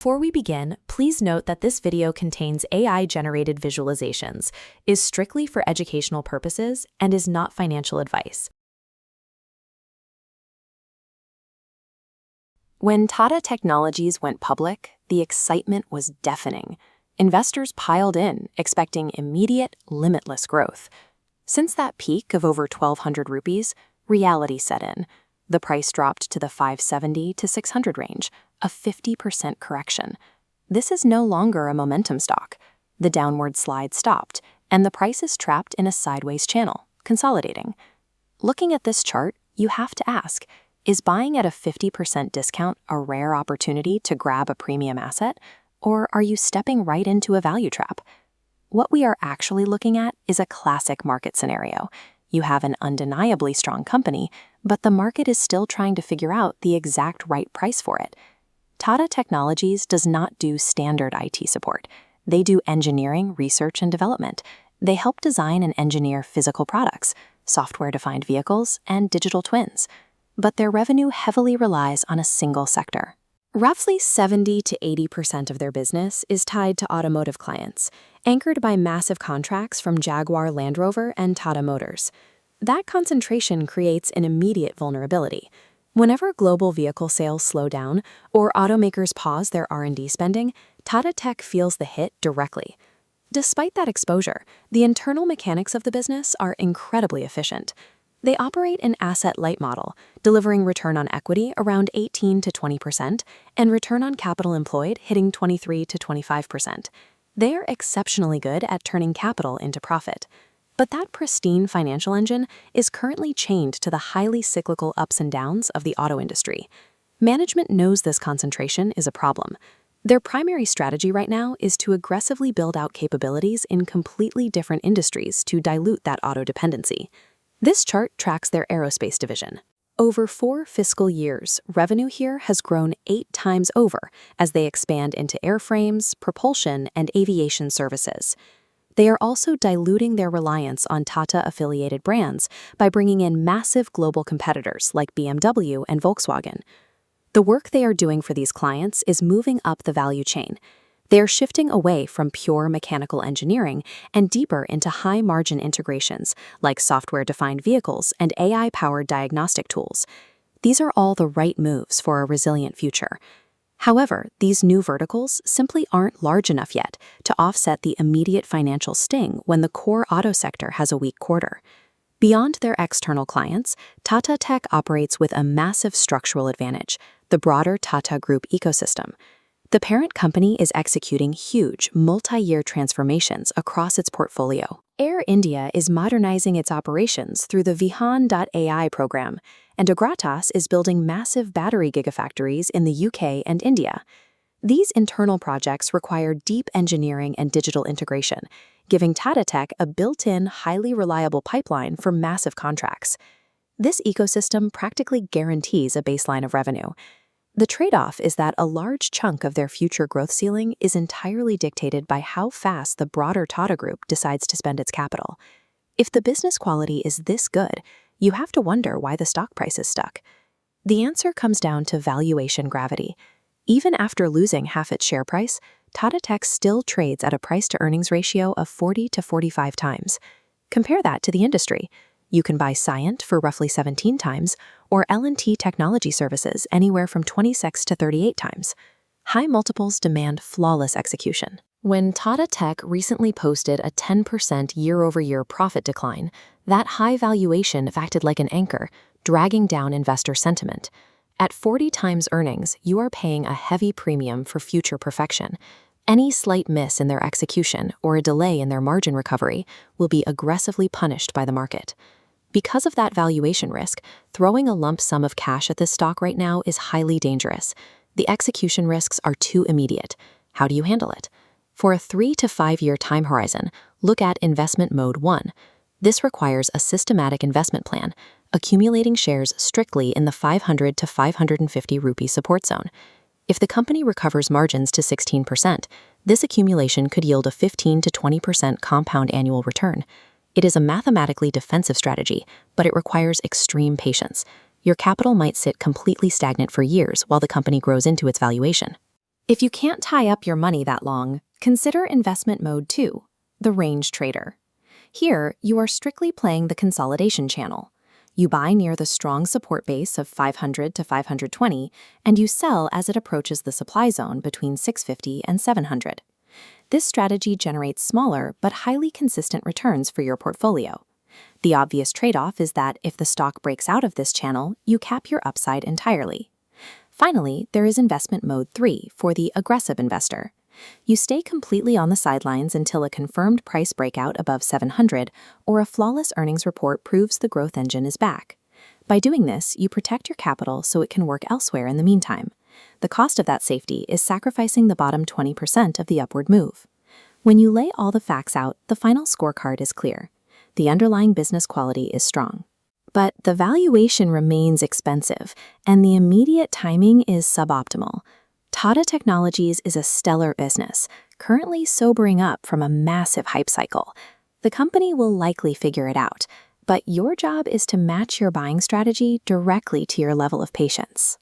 Before we begin, please note that this video contains AI-generated visualizations, is strictly for educational purposes, and is not financial advice. When Tata Technologies went public, the excitement was deafening. Investors piled in, expecting immediate, limitless growth. Since that peak of over 1,200 rupees, reality set in. The price dropped to the 570 to 600 range, a 50% correction. This is no longer a momentum stock. The downward slide stopped, and the price is trapped in a sideways channel, consolidating. Looking at this chart, you have to ask, is buying at a 50% discount a rare opportunity to grab a premium asset, or are you stepping right into a value trap? What we are actually looking at is a classic market scenario. You have an undeniably strong company, but the market is still trying to figure out the exact right price for it. Tata Technologies does not do standard IT support. They do engineering, research, and development. They help design and engineer physical products, software-defined vehicles, and digital twins. But their revenue heavily relies on a single sector. Roughly 70 to 80% of their business is tied to automotive clients, anchored by massive contracts from Jaguar Land Rover and Tata Motors. That concentration creates an immediate vulnerability. Whenever global vehicle sales slow down or automakers pause their R&D spending, Tata Tech feels the hit directly. Despite that exposure, the internal mechanics of the business are incredibly efficient. They operate an asset-light model, delivering return on equity around 18 to 20% and return on capital employed hitting 23 to 25%. They are exceptionally good at turning capital into profit. But that pristine financial engine is currently chained to the highly cyclical ups and downs of the auto industry. Management knows this concentration is a problem. Their primary strategy right now is to aggressively build out capabilities in completely different industries to dilute that auto dependency. This chart tracks their aerospace division. Over 4 fiscal years, revenue here has grown 8 times over as they expand into airframes, propulsion, and aviation services. They are also diluting their reliance on Tata-affiliated brands by bringing in massive global competitors like BMW and Volkswagen. The work they are doing for these clients is moving up the value chain. They are shifting away from pure mechanical engineering and deeper into high-margin integrations like software-defined vehicles and AI-powered diagnostic tools. These are all the right moves for a resilient future. However, these new verticals simply aren't large enough yet to offset the immediate financial sting when the core auto sector has a weak quarter. Beyond their external clients, Tata Tech operates with a massive structural advantage, the broader Tata Group ecosystem. The parent company is executing huge, multi-year transformations across its portfolio. Air India is modernizing its operations through the Vihan.ai program, and Agratas is building massive battery gigafactories in the UK and India. These internal projects require deep engineering and digital integration, giving Tata Tech a built-in, highly reliable pipeline for massive contracts. This ecosystem practically guarantees a baseline of revenue. The trade-off is that a large chunk of their future growth ceiling is entirely dictated by how fast the broader Tata Group decides to spend its capital. If the business quality is this good, you have to wonder why the stock price is stuck. The answer comes down to valuation gravity. Even after losing half its share price, Tata Tech still trades at a price-to-earnings ratio of 40 to 45 times. Compare that to the industry. You can buy Cyient for roughly 17 times, or L&T Technology Services anywhere from 26 to 38 times. High multiples demand flawless execution. When Tata Tech recently posted a 10% year-over-year profit decline, that high valuation acted like an anchor, dragging down investor sentiment. At 40 times earnings, you are paying a heavy premium for future perfection. Any slight miss in their execution or a delay in their margin recovery will be aggressively punished by the market. Because of that valuation risk, throwing a lump sum of cash at this stock right now is highly dangerous. The execution risks are too immediate. How do you handle it? For a 3 to 5 year time horizon, look at Investment Mode 1. This requires a systematic investment plan, accumulating shares strictly in the 500 to 550 rupee support zone. If the company recovers margins to 16%, this accumulation could yield a 15 to 20% compound annual return. It is a mathematically defensive strategy, but it requires extreme patience. Your capital might sit completely stagnant for years while the company grows into its valuation. If you can't tie up your money that long, consider investment mode 2, the range trader. Here, you are strictly playing the consolidation channel. You buy near the strong support base of 500 to 520, and you sell as it approaches the supply zone between 650 and 700. This strategy generates smaller but highly consistent returns for your portfolio. The obvious trade-off is that if the stock breaks out of this channel, you cap your upside entirely. Finally, there is investment mode 3 for the aggressive investor. You stay completely on the sidelines until a confirmed price breakout above 700 or a flawless earnings report proves the growth engine is back. By doing this, you protect your capital so it can work elsewhere in the meantime. The cost of that safety is sacrificing the bottom 20% of the upward move. When you lay all the facts out, the final scorecard is clear. The underlying business quality is strong. But the valuation remains expensive, and the immediate timing is suboptimal. Tata Technologies is a stellar business, currently sobering up from a massive hype cycle. The company will likely figure it out, but your job is to match your buying strategy directly to your level of patience.